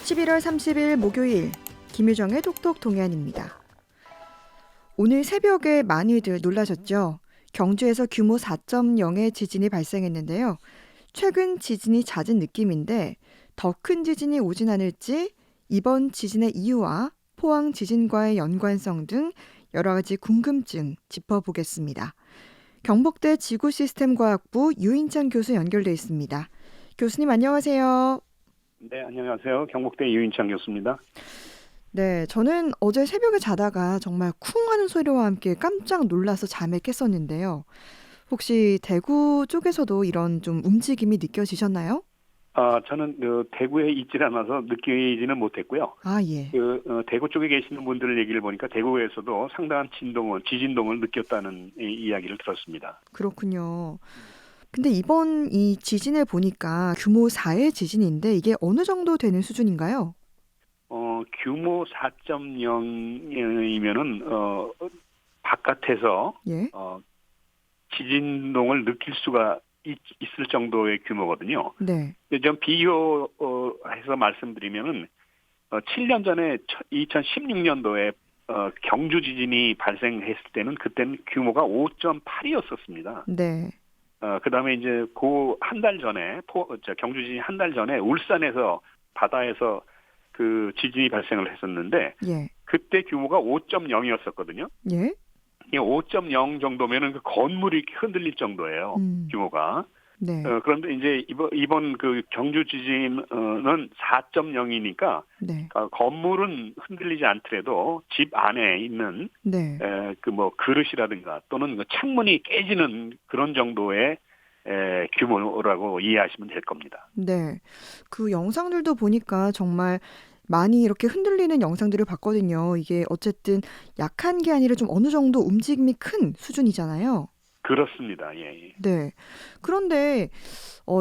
11월 30일 목요일 김유정의 톡톡 동해안입니다. 오늘 새벽에 많이들 놀라셨죠? 경주에서 규모 4.0의 지진이 발생했는데요. 최근 지진이 잦은 느낌인데 더 큰 지진이 오진 않을지 이번 지진의 이유와 포항 지진과의 연관성 등 여러 가지 궁금증 짚어보겠습니다. 경북대 지구시스템과학부 유인창 교수 연결돼 있습니다. 교수님 안녕하세요. 네, 안녕하세요. 경북대 유인창 교수입니다. 네, 저는 어제 새벽에 자다가 정말 쿵 하는 소리와 함께 깜짝 놀라서 잠에 깼었는데요. 혹시 대구 쪽에서도 이런 좀 움직임이 느껴지셨나요? 저는 대구에 있질 않아서 느끼지는 못했고요. 아, 예. 대구 쪽에 계시는 분들 얘기를 보니까 대구에서도 상당한 지진동을 느꼈다는 이야기를 들었습니다. 그렇군요. 근데 이번 이 지진을 보니까 규모 4의 지진인데 이게 어느 정도 되는 수준인가요? 규모 4.0이면은 바깥에서 예. 지진동을 느낄 수가 있을 정도의 규모거든요. 네. 좀 비교해서 말씀드리면은 7년 전에 2016년도에 경주 지진이 발생했을 때는 그때는 규모가 5.8이었었습니다. 네. 그다음에 이제 한 달 전에 경주 지진 한 달 전에 울산에서 바다에서 그 지진이 발생을 했었는데 예. 그때 규모가 5.0이었었거든요. 예. 이게 5.0 정도면은 그 건물이 흔들릴 정도예요. 규모가. 네. 그런데 이제 이번 그 경주 지진은 4.0이니까 네. 건물은 흔들리지 않더라도 집 안에 있는 네. 그 뭐 그릇이라든가 또는 창문이 깨지는 그런 정도의 규모라고 이해하시면 될 겁니다. 네. 그 영상들도 보니까 정말 많이 이렇게 흔들리는 영상들을 봤거든요. 이게 어쨌든 약한 게 아니라 좀 어느 정도 움직임이 큰 수준이잖아요. 그렇습니다. 예. 네. 그런데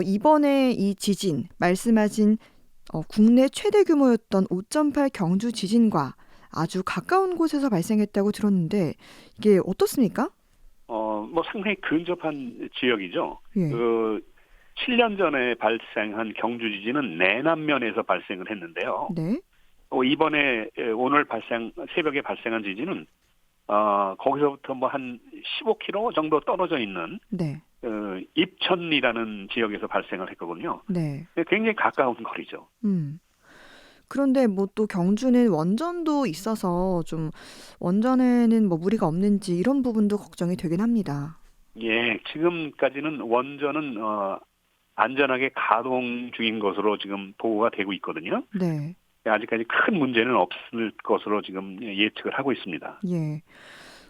이번에 이 지진 말씀하신 국내 최대 규모였던 5.8 경주 지진과 아주 가까운 곳에서 발생했다고 들었는데 이게 어떻습니까? 뭐 상당히 근접한 지역이죠. 예. 7년 전에 발생한 경주 지진은 내남면에서 발생을 했는데요. 네. 이번에 새벽에 발생한 지진은 거기서부터 뭐 한 15km 정도 떨어져 있는 네. 입천이라는 지역에서 발생을 했거든요. 네. 굉장히 가까운 거리죠. 그런데 뭐 또 경주는 원전도 있어서 좀 원전에는 뭐 무리가 없는지 이런 부분도 걱정이 되긴 합니다. 예, 지금까지는 원전은 안전하게 가동 중인 것으로 지금 보고가 되고 있거든요. 네. 아직까지 큰 문제는 없을 것으로 지금 예측을 하고 있습니다. 예.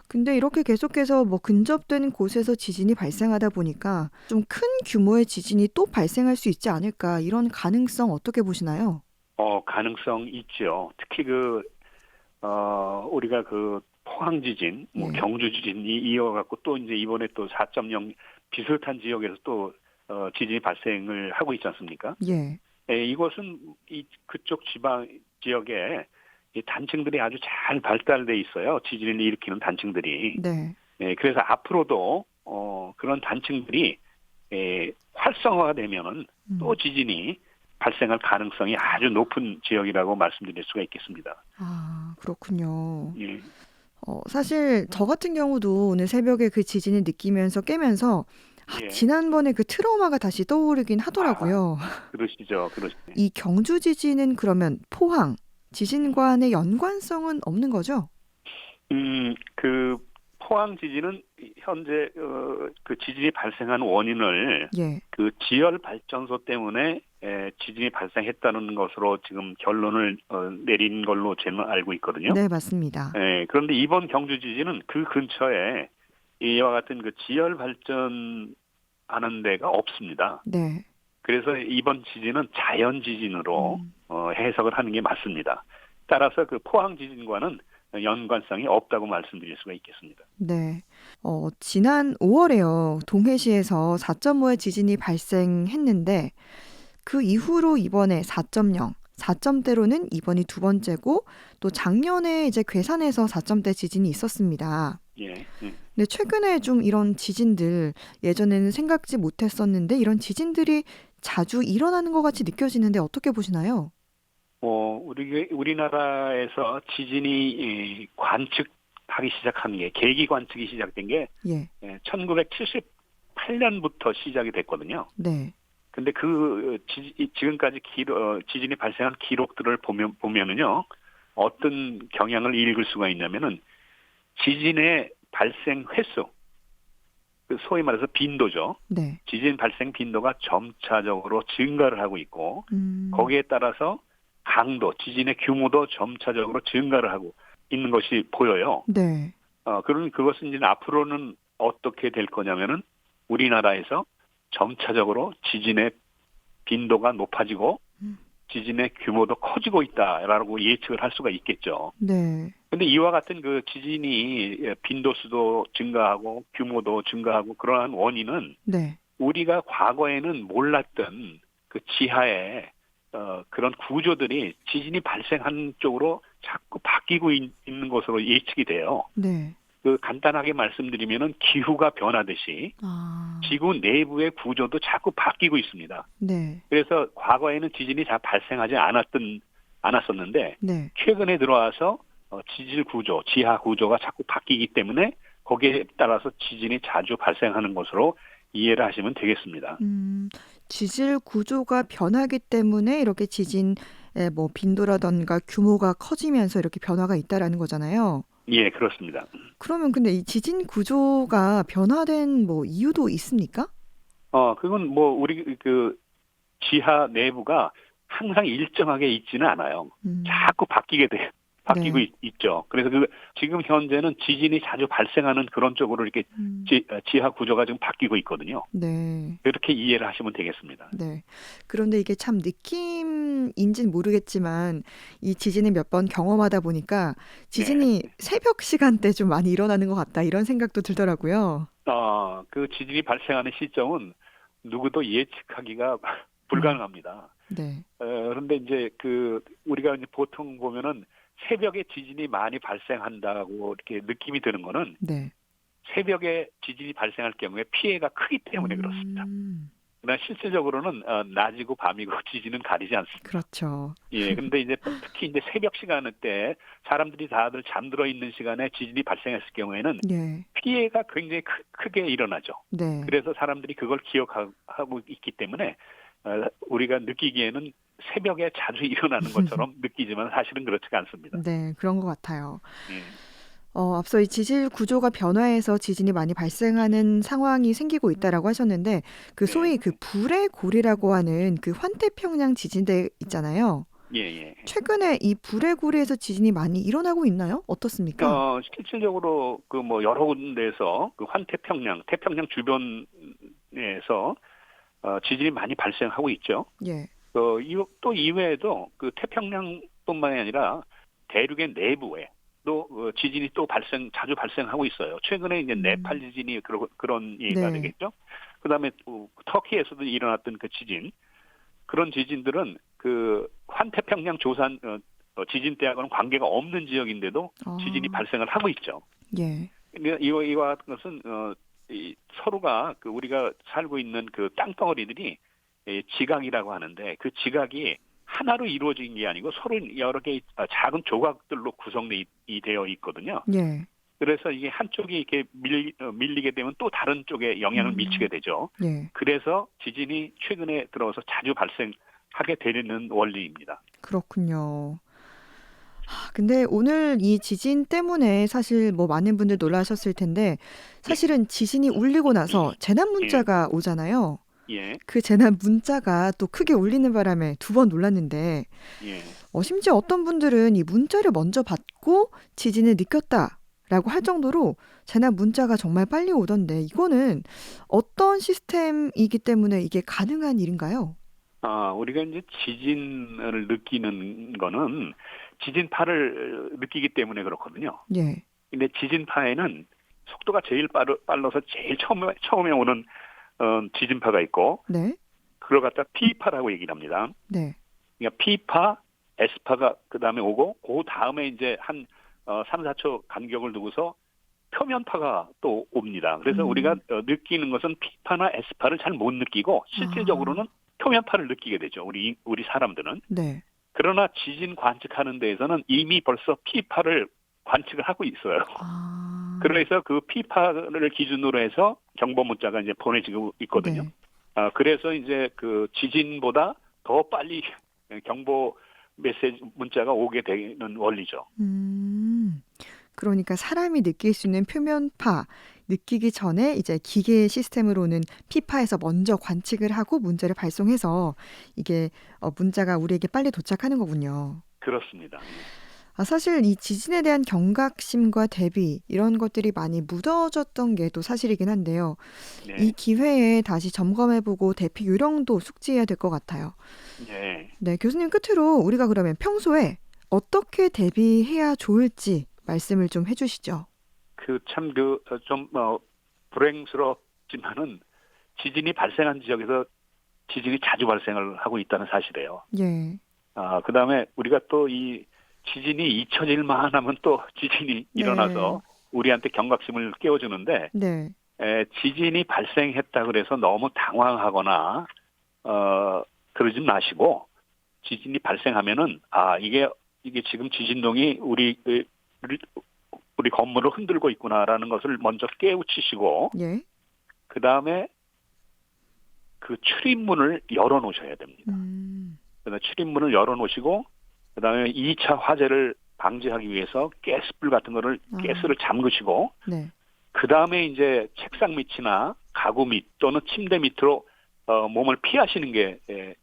근데 이렇게 계속해서 뭐 근접된 곳에서 지진이 발생하다 보니까 좀 큰 규모의 지진이 또 발생할 수 있지 않을까 이런 가능성 어떻게 보시나요? 가능성 있죠. 특히 우리가 포항 지진, 뭐 예. 경주 지진이 이어갖고 또 이제 이번에 또 4.0 비슷한 지역에서 또 지진이 발생을 하고 있지 않습니까? 예. 이것은 그쪽 지역에 이 단층들이 아주 잘 발달돼 있어요. 지진을 일으키는 단층들이. 네. 그래서 앞으로도 그런 단층들이 활성화가 되면은 또 지진이 발생할 가능성이 아주 높은 지역이라고 말씀드릴 수가 있겠습니다. 아, 그렇군요. 예. 사실 저 같은 경우도 오늘 새벽에 그 지진을 느끼면서 깨면서 예. 지난번에 그 트라우마가 다시 떠오르긴 하더라고요. 그러시죠. 이 경주 지진은 그러면 포항 지진과의 연관성은 없는 거죠? 그 포항 지진은 현재 그 지진이 발생한 원인을 예. 그 지열 발전소 때문에 지진이 발생했다는 것으로 지금 결론을 내린 걸로 저는 알고 있거든요. 네, 맞습니다. 그런데 이번 경주 지진은 그 근처에 이와 같은 그 지열 발전하는 데가 없습니다. 네. 그래서 이번 지진은 자연 지진으로 해석을 하는 게 맞습니다. 따라서 그 포항 지진과는 연관성이 없다고 말씀드릴 수가 있겠습니다. 네. 지난 5월에요. 동해시에서 4.5의 지진이 발생했는데 그 이후로 이번에 4.0, 4점대로는 이번이 두 번째고 또 작년에 이제 괴산에서 4점대 지진이 있었습니다. 예. 근데 최근에 좀 이런 지진들 예전에는 생각지 못했었는데 이런 지진들이 자주 일어나는 것 같이 느껴지는데 어떻게 보시나요? 우리나라에서 지진이 관측하기 시작한 게, 계기 관측이 시작된 게 예. 1978년부터 시작이 됐거든요. 네. 근데 지금까지 지진이 발생한 기록들을 보면은요, 어떤 경향을 읽을 수가 있냐면은, 지진의 발생 횟수, 소위 말해서 빈도죠. 네. 지진 발생 빈도가 점차적으로 증가를 하고 있고, 음. 거기에 따라서 강도, 지진의 규모도 점차적으로 증가를 하고 있는 것이 보여요. 네. 그러면 그것은 이제 앞으로는 어떻게 될 거냐면은, 우리나라에서 점차적으로 지진의 빈도가 높아지고 음. 지진의 규모도 커지고 있다라고 예측을 할 수가 있겠죠. 네. 근데 이와 같은 그 지진이 빈도수도 증가하고 규모도 증가하고 그러한 원인은 네. 우리가 과거에는 몰랐던 그 지하에 그런 구조들이 지진이 발생한 쪽으로 자꾸 바뀌고 있는 것으로 예측이 돼요. 네. 간단하게 말씀드리면은 기후가 변하듯이 아. 지구 내부의 구조도 자꾸 바뀌고 있습니다. 네. 그래서 과거에는 지진이 잘 발생하지 않았었는데 네. 최근에 들어와서 지질 구조, 지하 구조가 자꾸 바뀌기 때문에 거기에 따라서 지진이 자주 발생하는 것으로 이해를 하시면 되겠습니다. 지질 구조가 변하기 때문에 이렇게 지진의 뭐 빈도라던가 규모가 커지면서 이렇게 변화가 있다라는 거잖아요. 예, 그렇습니다. 그러면 근데 이 지진 구조가 변화된 뭐 이유도 있습니까? 그건 뭐 우리 지하 내부가 항상 일정하게 있지는 않아요. 음. 자꾸 바뀌고 네. 있죠. 그래서 지금 현재는 지진이 자주 발생하는 그런 쪽으로 이렇게 음. 지하 구조가 지금 바뀌고 있거든요. 네. 그렇게 이해를 하시면 되겠습니다. 네. 그런데 이게 참 느낌인지는 모르겠지만 이 지진을 몇 번 경험하다 보니까 네. 지진이 새벽 시간대 좀 많이 일어나는 것 같다 이런 생각도 들더라고요. 그 지진이 발생하는 시점은 누구도 예측하기가 음. 불가능합니다. 네. 그런데 이제 우리가 이제 보통 보면은 새벽에 지진이 많이 발생한다고 이렇게 느낌이 드는 거는 네. 새벽에 지진이 발생할 경우에 피해가 크기 때문에 그렇습니다. 음. 그러나 실질적으로는 낮이고 밤이고 지진은 가리지 않습니다. 그렇죠. 예, 근데 이제 특히 이제 새벽 시간 때 사람들이 다들 잠들어 있는 시간에 지진이 발생했을 경우에는 예. 피해가 굉장히 크게 일어나죠. 네. 그래서 사람들이 그걸 기억하고 있기 때문에 우리가 느끼기에는 새벽에 자주 일어나는 것처럼 느끼지만 사실은 그렇지가 않습니다. 네, 그런 것 같아요. 예, 앞서 이 지질 구조가 변화해서 지진이 많이 발생하는 상황이 생기고 있다라고 하셨는데 그 네, 소위 그 불의 고리라고 하는 그 환태평양 지진대 있잖아요. 예, 예. 최근에 이 불의 고리에서 지진이 많이 일어나고 있나요? 어떻습니까? 실질적으로 뭐 여러 군데에서 태평양 주변에서 지진이 많이 발생하고 있죠. 예. 또 이외에도 태평양뿐만이 아니라 대륙의 내부에 또 지진이 또 자주 발생하고 있어요. 최근에 이제 네팔 지진이 그런 예가 네. 되겠죠. 그다음에 또 터키에서도 일어났던 그 지진, 그런 지진들은 환태평양 조산 지진 때하고는 관계가 없는 지역인데도 지진이 아, 발생을 하고 있죠. 예. 근데 이와 같은 것은 서로가 우리가 살고 있는 땅덩어리들이 지각이라고 하는데 그 지각이 하나로 이루어진 게 아니고 서로 여러 개의 작은 조각들로 되어 있거든요. 예. 그래서 이게 한쪽이 이렇게 밀리게 되면 또 다른 쪽에 영향을 미치게 되죠. 예. 그래서 지진이 최근에 들어서 자주 발생하게 되는 원리입니다. 그렇군요. 근데 오늘 이 지진 때문에 사실 뭐 많은 분들 놀라셨을 텐데 예, 사실은 지진이 울리고 나서 재난 예, 문자가 오잖아요. 예, 그 재난 문자가 또 크게 울리는 바람에 두 번 놀랐는데 예. 심지어 어떤 분들은 이 문자를 먼저 받고 지진을 느꼈다라고 할 정도로 재난 문자가 정말 빨리 오던데 이거는 어떤 시스템이기 때문에 이게 가능한 일인가요? 우리가 이제 지진을 느끼는 거는 지진파를 느끼기 때문에 그렇거든요. 예. 근데 지진파에는 속도가 제일 빨라서 제일 처음에 오는 지진파가 있고, 네. 그걸 갖다 P파라고 얘기를 합니다. 네. 그러니까 P파, S파가 그 다음에 오고, 그 다음에 이제 한 3, 4초 간격을 두고서 표면파가 또 옵니다. 그래서 우리가 음. 느끼는 것은 P파나 S파를 잘 못 느끼고, 아. 실질적으로는 표면파를 느끼게 되죠. 우리 사람들은. 네. 그러나 지진 관측하는 데에서는 이미 벌써 피파를 관측을 하고 있어요. 아, 그래서 그 피파를 기준으로 해서 경보 문자가 이제 보내지고 있거든요. 네. 그래서 이제 그 지진보다 더 빨리 경보 메시지 문자가 오게 되는 원리죠. 음, 그러니까 사람이 느낄 수 있는 표면파 느끼기 전에 이제 기계 시스템으로는 피파에서 먼저 관측을 하고 문자를 발송해서 이게 문자가 우리에게 빨리 도착하는 거군요. 그렇습니다. 사실 이 지진에 대한 경각심과 대비 이런 것들이 많이 무뎌졌던 게 또 사실이긴 한데요. 이 네, 기회에 다시 점검해보고 대피 요령도 숙지해야 될 것 같아요. 네. 네, 교수님 끝으로 우리가 그러면 평소에 어떻게 대비해야 좋을지 말씀을 좀 해주시죠. 그 참 그 좀 불행스럽지만은 지진이 발생한 지역에서 지진이 자주 발생을 하고 있다는 사실이에요. 예, 그다음에 우리가 또 이 지진이 잊혀질만 하면 또 지진이 네, 일어나서 우리한테 경각심을 깨워주는데 네, 지진이 발생했다 그래서 너무 당황하거나 그러지 마시고 지진이 발생하면은 이게 지금 지진동이 우리 건물을 흔들고 있구나라는 것을 먼저 깨우치시고 예, 그다음에 그 출입문을 열어 놓으셔야 됩니다. 음, 그다음에 출입문을 열어 놓으시고 그다음에 2차 화재를 방지하기 위해서 가스불 같은 거를 가스를 아, 잠그시고 네, 그다음에 이제 책상 밑이나 가구 밑 또는 침대 밑으로 몸을 피하시는 게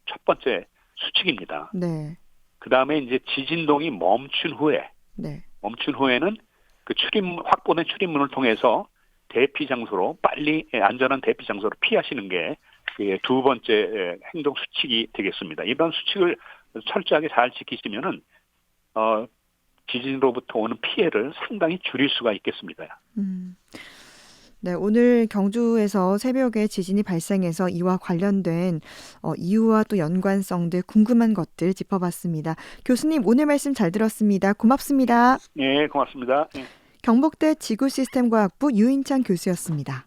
첫 번째 수칙입니다. 네, 그다음에 이제 지진동이 네, 멈춘 후에는 그 확보된 출입문을 통해서 대피 장소로 빨리 안전한 대피 장소로 피하시는 게 두 번째 행동 수칙이 되겠습니다. 이런 수칙을 철저하게 잘 지키시면은 지진으로부터 오는 피해를 상당히 줄일 수가 있겠습니다. 음. 네, 오늘 경주에서 새벽에 지진이 발생해서 이와 관련된 이유와 또 연관성들 궁금한 것들 짚어봤습니다. 교수님, 오늘 말씀 잘 들었습니다. 고맙습니다. 네, 고맙습니다. 예. 경북대 지구시스템과학부 유인찬 교수였습니다.